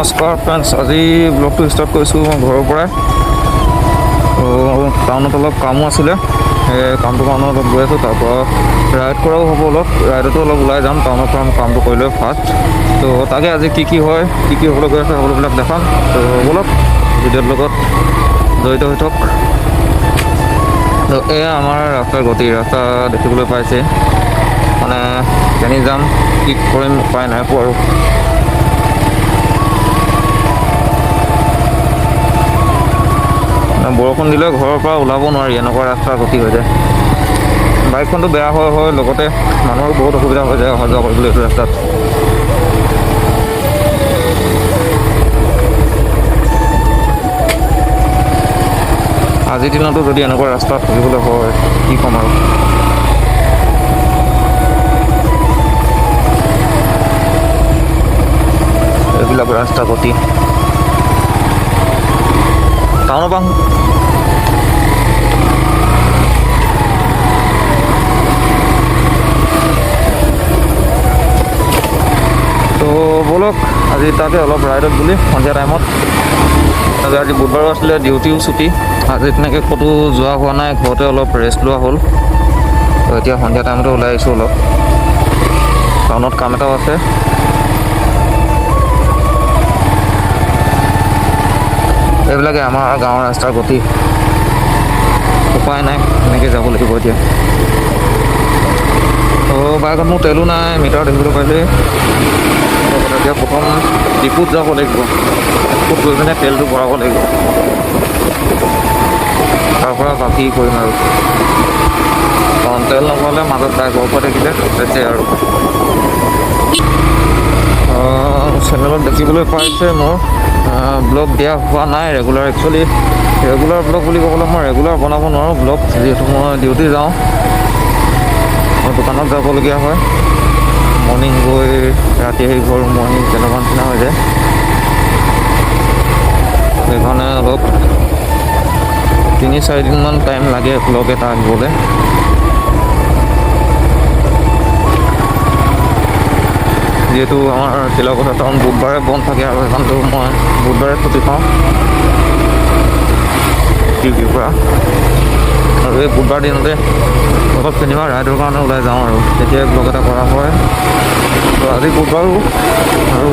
নমস্কাৰ ফ্ৰেণ্ডছ, আজি ব্লগটো ষ্টাৰ্ট কৰিছোঁ মই ঘৰৰ পৰাই। টাউনত অলপ কামো আছিলে, সেই কামটো কাৰণে অলপ গৈ আছোঁ। তাৰপৰা ৰাইড কৰাও হ'ব, ৰাইডতো অলপ ওলাই যাম টাউনৰ পৰা কামটো কৰি লৈ ফাৰ্ষ্ট। তো তাকে আজি কি হয়, কি হ'বলৈ গৈ আছে সকলোবিলাক দেখাম। তো ব'লক ভিডিঅ'ৰ লগত জড়িত হৈ থাকক। তো এয়া আমাৰ ৰাস্তাৰ গতি, ৰাস্তা দেখিবলৈ পাইছে। মানে কেনি যাম, কি কৰিম উপায় নাই পোৱা আৰু। বৰষুণ দিলে ঘৰৰ পৰা ওলাব নোৱাৰি, এনেকুৱা ৰাস্তা গতি হৈ যায়। বাইকখনটো বেয়া হয় লগতে মানুহৰো বহুত অসুবিধা হৈ যায় অহা যোৱা কৰিবলৈ এইটো ৰাস্তাত। আজিৰ দিনতো যদি এনেকুৱা ৰাস্তাত থাকিবলৈ হয়, কি ক'ম আৰু। এইবিলাক ৰাস্তা গতি টাউনৰ পৰা তো ব'লক আজি তাতে অলপ ৰাইডত বুলি সন্ধিয়া টাইমত। তাকে আজি বুধবাৰো আছিলে, ডিউটিও ছুটি। আজি তেনেকৈ ক'তো যোৱা হোৱা নাই, ঘৰতে অলপ ৰেষ্ট লোৱা হ'ল। তো এতিয়া সন্ধিয়া টাইমতে ওলাই আহিছোঁ অলপ, টাউনত কাম এটাও আছে। এইবিলাকে আমাৰ গাঁৱৰ ৰাস্তাৰ গতি, উপায় নাই, এনেকৈ যাব লাগিব এতিয়া। তো বাইকত মোৰ তেলো নাই, মিটাৰ দেখিবলৈ পাইছে। এতিয়া প্ৰথম ডিপুত যাব লাগিব, ডিপুত গৈ পিনে তেলটো ভৰাব লাগিব, তাৰপৰা বাকী কৰিম আৰু। কাৰণ তেল নভৰালে মাজত বাইক বৰফ থাকিলে হৈছে আৰু। চেনেলত দেখিবলৈ পাইছে মোৰ ব্লগ দিয়া হোৱা নাই ৰেগুলাৰ। একচুৱেলি ৰেগুলাৰ ব্লগ বুলি ক'বলৈ মই ৰেগুলাৰ বনাব নোৱাৰোঁ ব্লগ, যিহেতু মই ডিউটি যাওঁ, মই দোকানত যাবলগীয়া হয়। মৰ্ণিং গৈ ৰাতি আহি ঘৰ মৰ্ণিং তেনেকুৱা নিচিনা হৈ যায়। সেইকাৰণে অলপ 3-4 দিনমান টাইম লাগে ব্লগ এটা আহিবলৈ। যিহেতু আমাৰ চিলাপথাৰ টাউন বুধবাৰে বন্ধ থাকে আৰু সেইকাৰণেতো মই বুধবাৰে ছুটি পাওঁ ডিউটিৰ পৰা। আৰু এই বুধবাৰ দিনতে অলপ কেনিবা ৰাইডৰ কাৰণে ওলাই যাওঁ আৰু তেতিয়াই ব্লগ এটা কৰা হয়। তো আজি বুধবাৰো আৰু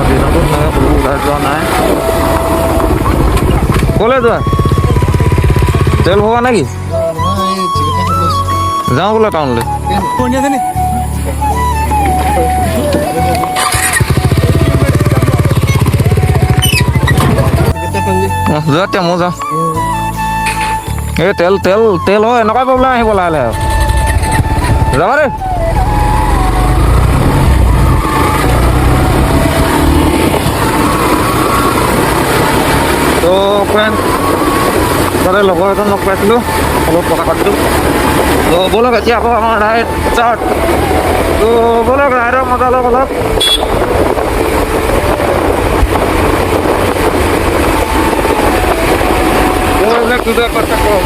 দিনতো তেনেকৈ কোনো ওলাই যোৱা নাই। ক'লৈ যোৱা? তেল ভৰোৱা নেকি? যাওঁ বোলে টাউনলৈ। যোৱা এতিয়া মই যাওঁ। এই তেল হয়, এনেকুৱাই প্ৰব্লেম আহিব লাহে লাহে। যাবা দেই। তো ফ্ৰেণ্ড, তাতে লগৰ এজন লগ পাইছিলোঁ, অলপ কথা পাতিলোঁ। তো ব'লক এতিয়া আকৌ আমাৰ ৰাইড ষ্টাৰ্ট। তো ব'লক ৰাইডৰ মজা লওক অলপ। এইবিলাক দুটা কথা কওঁ,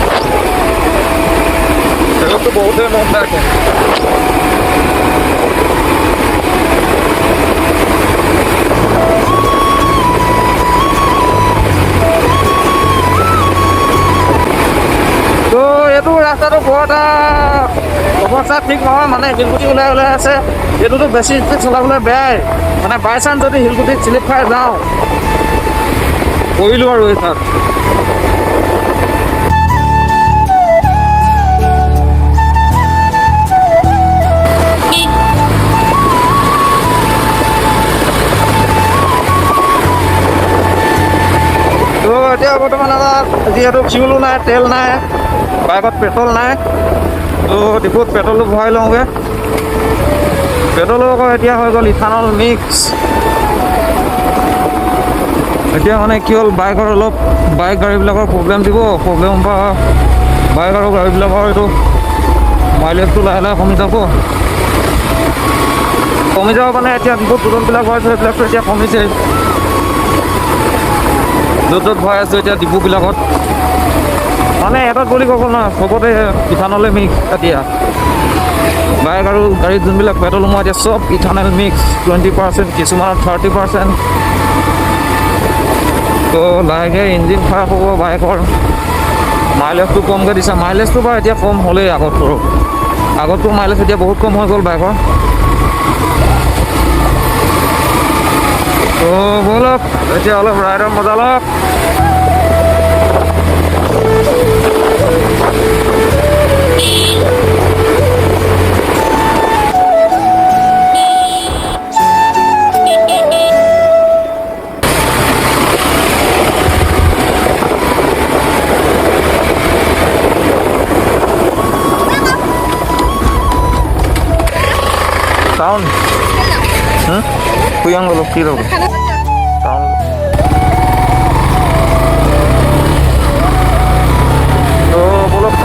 সেইটোতো বহুতেই মন থাকে। তো এইটো ৰাস্তাটো বৰ এটা অৱস্থা ঠিক নহয়, মানে শিলগুটি ওলাই আছে। এইটোতো বেছি স্পীড চলাবলৈ বেয়াই, মানে বাই চান্স যদি শিলগুটিত শ্লিপ খাই যাওঁ, কৰিলোঁ আৰু এই তাত। তো এতিয়া বৰ্তমান আমাৰ যিহেতু ফিউলো নাই, তেল নাই, বাইকত পেট্ৰল নাই, তো ডিপুত পেট্ৰলো ভৰাই লওঁগৈ। পেট্ৰলো আকৌ এতিয়া হৈ গ'ল ইথানল মিক্স। এতিয়া মানে কি হ'ল, বাইক গাড়ীবিলাকৰ প্ৰব্লেম দিব, প্ৰব্লেম বা বাইক আৰু গাড়ীবিলাকৰ এইটো মাইলেজটো লাহে লাহে কমি যাব মানে এতিয়া ডিপুত যোনবিলাক ভৰাইছোঁ সেইবিলাকতো এতিয়া কমিছে। য'ত ভৰাই আছোঁ এতিয়া ডিপুবিলাকত, মানে এটাত বুলি ক'ব নহয়, চবতে ইথানলে মিক্স এতিয়া। বাইক আৰু গাড়ীত যোনবিলাক পেট্ৰল সোমাই এতিয়া চব ইথানেল মিক্স 20%, কিছুমানৰ 30%। তো লাহেকৈ ইঞ্জিন খাৰাপ হ'ব বাইকৰ, মাইলেজটো কমকৈ দিছে। মাইলেজটো বাৰু এতিয়া কম হ'লেই আগতটো মাইলেজ এতিয়া বহুত কম হৈ গ'ল বাইকৰ। তো ব'লক এতিয়া অলপ ৰাইডৰ মজা লওক। টাউন কুয়াং গ'লো কি ৰ'ব টাউন। তো ব'লক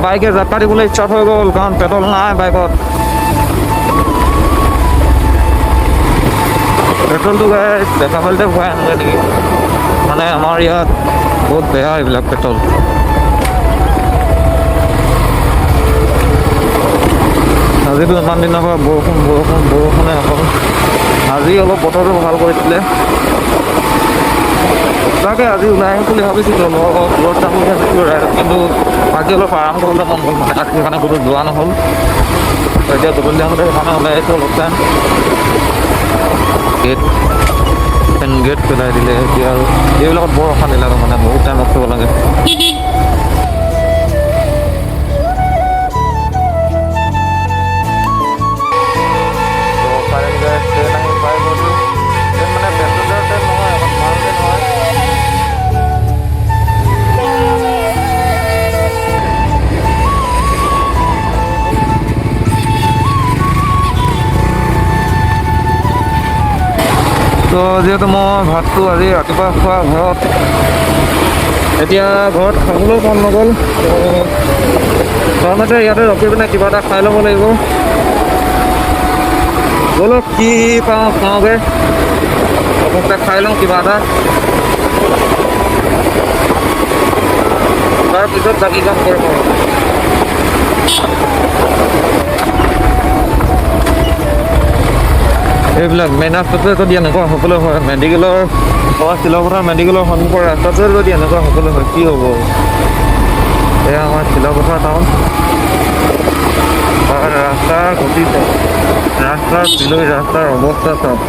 বাইকে যাত্ৰা দিবলৈ ইচ্ছা হৈ গ'ল, কাৰণ পেট্ৰল নাই বাইকত। পেট্ৰলটো দেখা পালে ভয় আনগে নেকি, মানে আমাৰ ইয়াত বহুত বেয়া এইবিলাক পেট্ৰল। আজিতো ইমান দিনৰ পৰা বৰষুণে অকল, আজি অলপ বতৰটো ভাল কৰিছিলে। তাকে আজি ওলাই আহিম বুলি ভাবিছিলোঁ, দূৰত যাম বুলি ভাবিছিলোঁ ৰাইডত, কিন্তু আজি অলপ আৰাম কৰিবলৈ মন গ'ল, মানে সেইকাৰণে ক'তো যোৱা নহ'ল। এতিয়া গধূলি টাইমতে সেইকাৰণে ওলাই আহিছোঁ অলপ টাইম। গেট পেলাই দিলে এতিয়া, আৰু এইবিলাকত বৰ অশান্তি লাগে, মানে বহুত টাইম ৰখিব লাগে। তো যিহেতু মই ভাতটো আজি ৰাতিপুৱা খোৱা ঘৰত, এতিয়া ঘৰত খাবলৈও মন নগ'ল। প্ৰথমতে ইয়াতে ৰখি পিনে কিবা এটা খাই ল'ব লাগিব। ব'লক কি পাওঁ খাওঁগৈ, প্ৰথমতে খাই লওঁ কিবা এটা, তাৰপিছত বাকী কাম কৰিম আৰু। এইবিলাক মেইন ৰাস্তাটোৱে যদি এনেকুৱা সকলো হয়, মেডিকেলৰ চিলাপথাৰ মেডিকেলৰ সন্মুখৰ ৰাস্তাটোৱে যদি এনেকুৱা সকলো হয়, কি হ'ব? এয়া আমাৰ চিলাপথাৰ টাউন, ৰাস্তাৰ গতি চাওক, ৰাস্তাৰ অৱস্থা চাওক,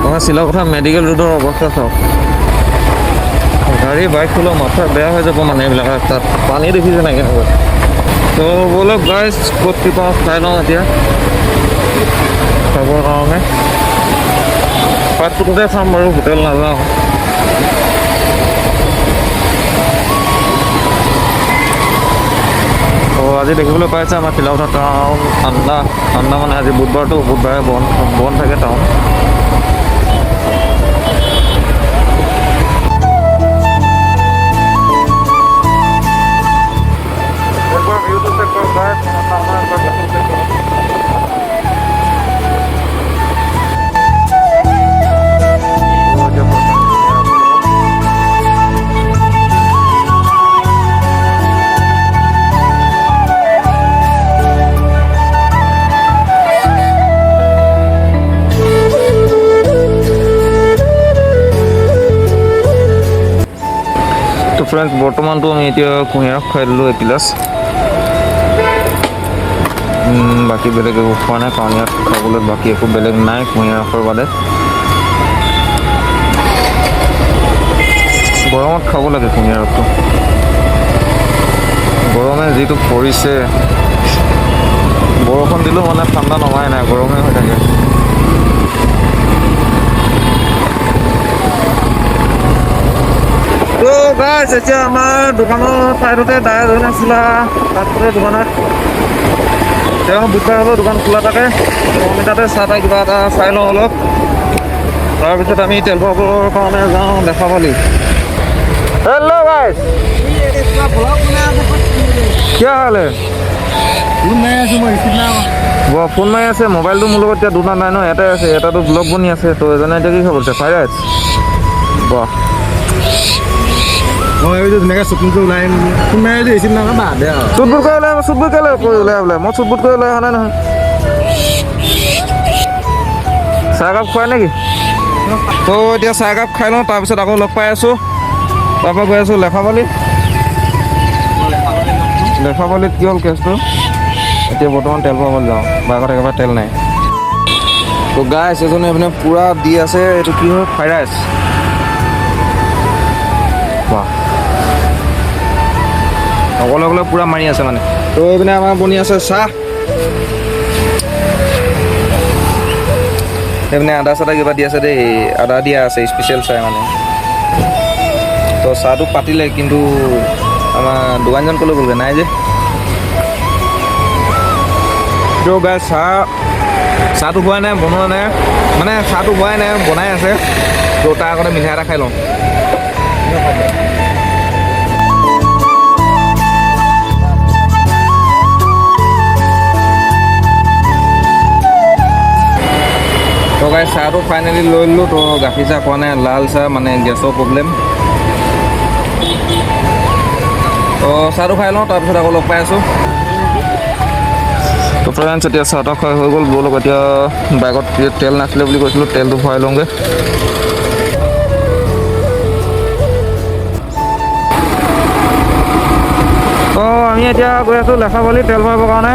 আমাৰ চিলাপথাৰ মেডিকেল ৰোডৰ অৱস্থা চাওক। গাড়ী বাইক চলোৱা মাথা বেয়া হৈ যাব মানে এইবিলাক ৰাস্তাত, পানী দেখিছে নাই কেনেকুৱা। তো ব'লক গাইজ, ক'ত কি পাওঁ চাই লওঁ এতিয়া খাবৰ কাৰণে। ফাষ্টফুডতে খাম বাৰু, হোটেল নাযাওঁ। আজি দেখিবলৈ পাইছে আমাৰ চিলাপথাৰ টাউন ঠাণ্ডা মানে আজি বুধবাৰটো, বুধবাৰে বন্ধ থাকে টাউন। ভিউটো চেক কৰক গাইজ, ফ্ৰেণ্ডছ বৰ্তমানটো আমি এতিয়া কুঁহিয়াৰ খাই দিলোঁ এগিলাচ, বাকী বেলেগ একো খোৱা নাই, কাৰণ ইয়াত খাবলৈ বাকী একো বেলেগ নাই কুঁহিয়াৰ ৰসৰ বাদে। গৰমত খাব লাগে কুঁহিয়াৰ ৰসটো, গৰমে যিটো পৰিছে, বৰষুণ দিলেও মানে ঠাণ্ডা নমাই নাই, গৰমে হৈ থাকে। তো গাইজ এতিয়া আমাৰ দোকানৰ চাইডতে দাই এজন আছিলে, ফাষ্টফুডৰ দোকানত, তেওঁ বুধবাৰ হ'লেও দোকান খোলা থাকে। আমি তাতে চাহ তাহ কিবা এটা চাই লওঁ অলপ, তাৰপিছত আমি তেল ভৰাবৰ কাৰণে যাওঁ দেখা পালি। हेलो गाइस, क्या हाल है? ফোন মাৰি আছে, মোবাইলটো মোৰ লগত এতিয়া দুটা নাই ন, এটাই আছে, এটাতো ব্লগ বনি আছে। তো এজনে এতিয়া কি খাব ফ্ৰাইড ৰাইচ। বাহ মই ভাবিছোঁ ধুনীয়াকৈ চুটবুটটো ওলাই আহিম, ফোন মাৰি ৰিচিভ নকৰা দে আৰু চুটবুট কৰি ওলাই, চুটবুট কৰি ওলাই বোলে, মই চুটবুট কৰি ওলাই অহা নাই নহয়। চাহ একাপ খুৱাই নেকি? তো এতিয়া চাহ একাপ খাই লওঁ, তাৰপিছত আকৌ লগ পাই আছোঁ। তাৰপৰা গৈ আছোঁ লেখাপালিত। লেখাপালিত কি হ'ল কেছটো, এতিয়া বৰ্তমান তেল ভৰাবলৈ যাওঁ, বাইকত একেবাৰে তেল নাই। তো গাইছ এজনে এইপিনে পূৰা দি আছে, এইটো কি হয় ফ্ৰাইড ৰাইচ। বাহ অকলে অকলে পূৰা মাৰি আছে মানে। তো এইপিনে আমাৰ বনি আছে চাহ, এইপিনে আদা চাদা কিবা দি আছে দেই, আদা দিয়া আছে স্পেচিয়েল চাহ মানে। তো চাহটো পাতিলে কিন্তু আমাৰ দোকানজন ক'লৈ গ'লগৈ, নাই যে। তো গাইছ চাহটো হোৱাই নাই, বনোৱা নাই, মানে চাহটো হোৱাই নাই, বনাই আছে। তো তাৰ আগতে মিঠাই এটা খাই লওঁ। তো গাইছ চাহটো ফাইনেলি লৈ ল'লোঁ। তো গাখীৰ চাহ খোৱা নাই, লাল চাহ, মানে গেছৰ প্ৰব্লেম। তো চাহটো খাই লওঁ, তাৰপিছত আকৌ লগ পাই আছোঁ। তো ফ্ৰেণ্ডছ এতিয়া চাহ তাহ খাই হৈ গ'ল, ব'লক এতিয়া বাইকত তেল নাছিলে বুলি কৈছিলোঁ, তেলটো ভৰাই লওঁগৈ। তো আমি এতিয়া গৈ আছোঁ লেখাপালি তেল ভৰাবৰ কাৰণে।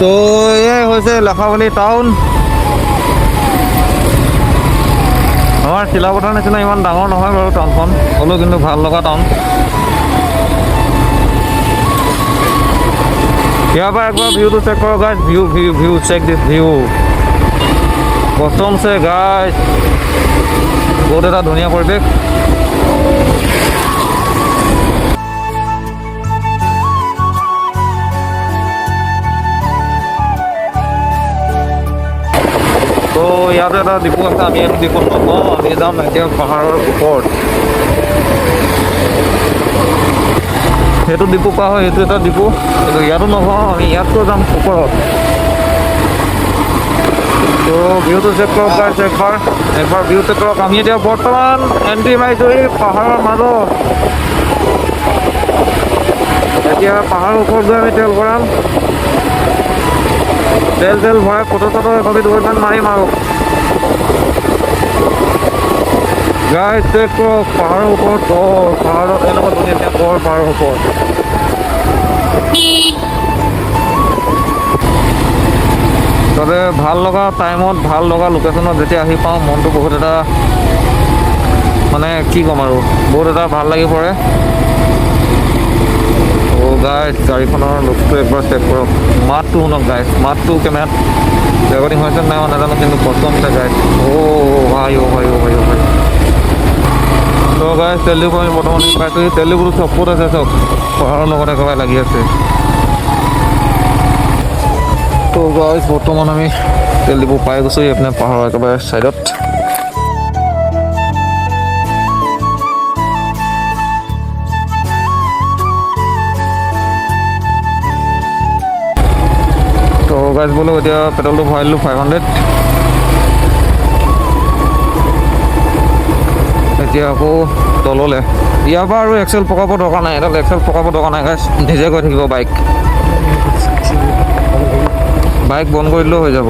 তো এয়াই হৈছে লেখাপালি টাউন। আমাৰ চিলাপথাৰ নিচিনা ইমান ডাঙৰ নহয় বাৰু টাউনখন, হ'লেও কিন্তু ভাল লগা টাউন। ইয়াৰ পৰা একবাৰ ভিউটো চেক কৰক গাইজ, ভিউ চেক দিছ ভিউ, কষ্টম চে গাইজ, বহুত এটা ধুনীয়া পৰিৱেশ। তো ইয়াতে এটা ডিপু আছে, আমি এইটো ডিপুত নকওঁ, আমি যাম এতিয়া পাহাৰৰ ওপৰত। সেইটো ডিপু পাৰ হয়, সেইটো এটা ডিপু, কিন্তু ইয়াতো নকওঁ, আমি ইয়াতকৈ যাম ওপৰত। তো ভিউটো চেক কৰক গাইছ, একবাৰ ভিউ চেক কৰক। আমি এতিয়া বৰ্তমান এণ্ট্ৰি মাৰিছোঁ এই পাহাৰৰ মাজত। এতিয়া পাহাৰৰ ওপৰত গৈ আমি তেল ভৰাম, তেল ভৰাই ফটো চটো এভাৱে দুটান মাৰিম আৰু। গাইছ চেক কৰক পাহাৰৰ ওপৰত গড়, পাহাৰত এনেকুৱা ধুনীয়া গড় পাহাৰৰ ওপৰত। তবে ভাল লগা টাইমত, ভাল লগা লোকেশ্যনত যেতিয়া আহি পাওঁ, মনটো বহুত এটা, মানে কি ক'ম আৰু, বহুত এটা ভাল লাগি পৰে। ও গাইছ গাড়ীখনৰ লুকটো একবাৰ চেক কৰক, মাতটো শুনক গাইছ, মাতটো কেমেৰাত ৰেকৰ্ডিং হৈছে নাই মই নাজানো, কিন্তু কষ্ট আছে গাইছ। ভাই ভাই ভাই ভাই। তো গাইছ তেল ডিপু আমি বৰ্তমান পাইছোঁ, তেল ডিপুটো চব ক'ত আছে, চব পাহাৰৰ লগত একেবাৰে লাগি আছে। তো গাইছ বৰ্তমান আমি তেল ডিপু পাই গৈছোঁ, এইপিনে পাহাৰৰ একেবাৰে ছাইডত। তো গাইছ বোলো এতিয়া পেট্ৰলটো ভৰাই দিলোঁ 500। এতিয়া আকৌ তললৈ, ইয়াৰ পৰা আৰু এক্সেল পকাব দৰকাৰ নাই, এডাল এক্সেল পকাব দৰকাৰ নাই গাইছ, নিজে গৈ থাকিব বাইক বন্ধ কৰি দিলেও হৈ যাব।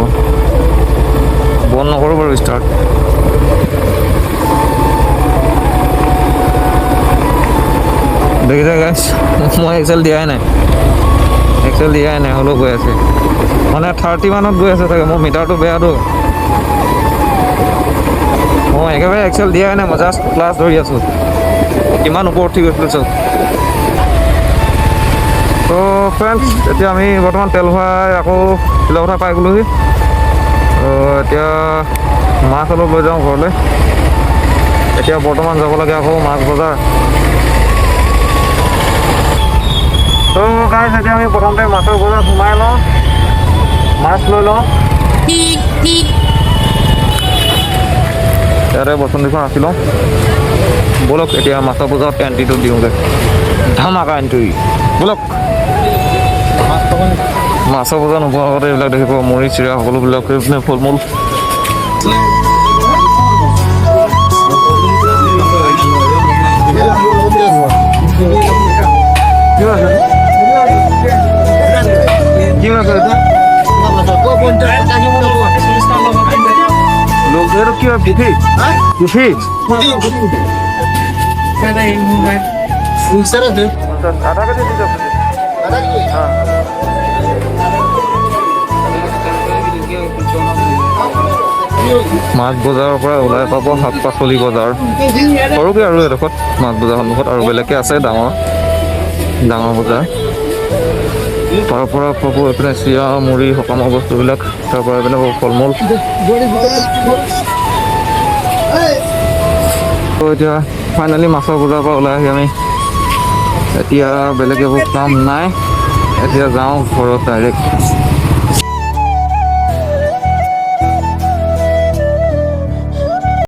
বন্ধ নকৰোঁ বাৰু ষ্টাৰ্ট। দেখিছে গাইছ, মই এক্সেল দিয়াই নাই, হ'লেও গৈ আছে, মানে 30 মানত গৈ আছে চাগে, মোৰ মিটাৰটো বেয়াটো। মই একেবাৰে এক্সেল দিয়াই নাই, মই জাষ্ট ক্লাছ ধৰি আছোঁ, কিমান ওপৰত উঠি গৈছিলোঁ চব। তো ফ্ৰেণ্ডছ এতিয়া আমি বৰ্তমান তেল ভৰাই আকৌ চিলাপথাৰ পাই গ'লোহি। এতিয়া মাছ অলপ লৈ যাওঁ ঘৰলৈ। এতিয়া বৰ্তমান যাব লাগে আকৌ মাছ বজাৰ। তো গাইছ এতিয়া আমি প্ৰথমতে মাছৰ বজাৰত সোমাই লওঁ, মাছ লৈ লওঁ। ইয়াতে বসন্তীখন আছি লওঁ, ব'লক এতিয়া মাছৰ বজাৰত এণ্ট্ৰিটো দিওঁগৈ, ধামাকা এণ্ট্ৰি। ব'লক মাছৰ বজাৰ নোপোৱাৰ আগতে এইবিলাক দেখিব মুড়ি চিৰা সকলোবিলাক এইপিনে ফল মূল কি মাছ আছে লোক এর কি হয় পুঠি পুঠি আধা কেজি দিতে হবে হ্যাঁ মাছ বজাৰৰ পৰা ওলাই পাব শাক পাচলি বজাৰ সৰুকৈ আৰু এডোখৰত মাছ বজাৰ সন্মুখত আৰু বেলেগকৈ আছে ডাঙৰ বজাৰ তাৰ পৰা পাব এইপিনে চিৰা মুড়ি সকামৰ বস্তুবিলাক তাৰ পৰা এইপিনে পাব ফল মূল তো এতিয়া ফাইনেলি মাছৰ বজাৰৰ পৰা ওলাই আহি আমি এতিয়া বেলেগ একো কাম নাই এতিয়া যাওঁ ঘৰত ডাইৰেক্ট